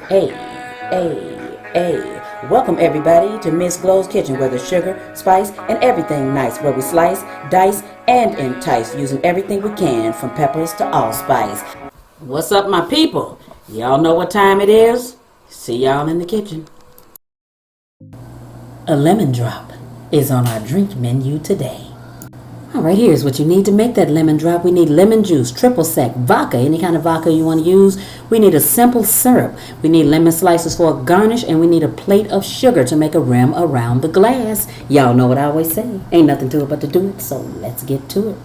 Hey, hey. Welcome everybody to Miss Glow's Kitchen, where there's sugar, spice, and everything nice, where we slice, dice, and entice, using everything we can, from peppers to allspice. What's up, my people? Y'all know what time it is? See y'all in the kitchen. A lemon drop is on our drink menu today. Alright, here's what you need to make that lemon drop. We need lemon juice, triple sec, vodka, any kind of vodka you want to use. We need a simple syrup. We need lemon slices for a garnish, and we need a plate of sugar to make a rim around the glass. Y'all know what I always say. Ain't nothing to it but to do it, so let's get to it.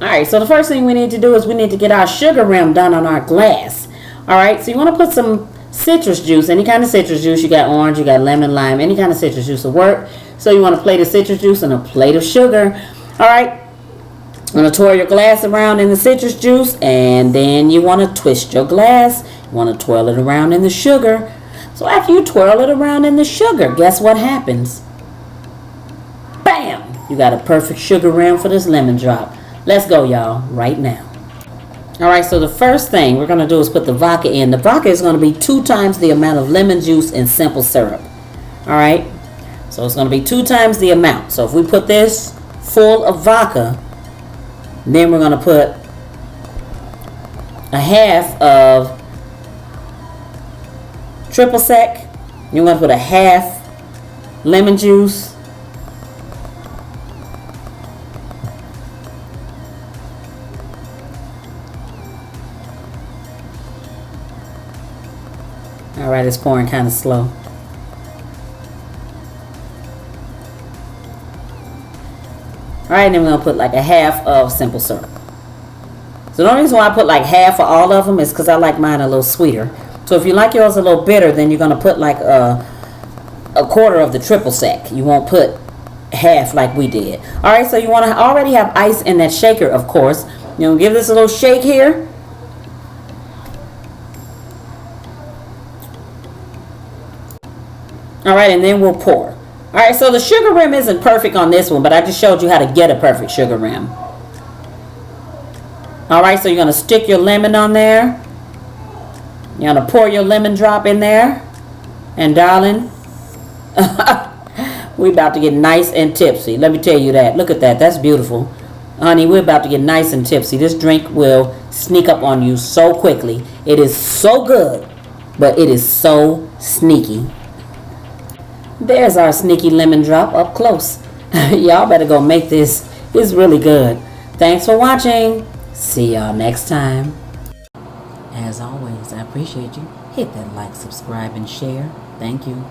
Alright, so the first thing we need to do is we need to get our sugar rim done on our glass. Alright, so you want to put some citrus juice, any kind of citrus juice. You got orange, you got lemon, lime, any kind of citrus juice will work. So you want a plate of citrus juice and a plate of sugar. Alright, you want to twirl your glass around in the citrus juice, and then you want to twist your glass. You want to twirl it around in the sugar. So after you twirl it around in the sugar, guess what happens? Bam! You got a perfect sugar rim for this lemon drop. Let's go, y'all, right now. Alright, so the first thing we're going to do is put the vodka in. The vodka is going to be 2 times the amount of lemon juice and simple syrup. Alright, so it's going to be 2 times the amount. So if we put this full of vodka, then we're going to put a half of triple sec. You're going to put a half lemon juice. Alright, it's pouring kind of slow. Alright, then we're going to put like a half of simple syrup. So the only reason why I put like half of all of them is because I like mine a little sweeter. So if you like yours a little bitter, then you're going to put like a quarter of the triple sec. You won't put half like we did. Alright, so you want to already have ice in that shaker, of course. You're going to give this a little shake here. Alright, and then we'll pour. Alright, so the sugar rim isn't perfect on this one, but I just showed you how to get a perfect sugar rim. Alright, so you're going to stick your lemon on there. You're going to pour your lemon drop in there. And darling, we're about to get nice and tipsy. Let me tell you that. Look at that. That's beautiful. Honey, we're about to get nice and tipsy. This drink will sneak up on you so quickly. It is so good, but it is so sneaky. There's our sneaky lemon drop up close. Y'all better go make this. It's really good. Thanks for watching. See y'all next time. As always, I appreciate you. Hit that like, subscribe, and share. Thank you.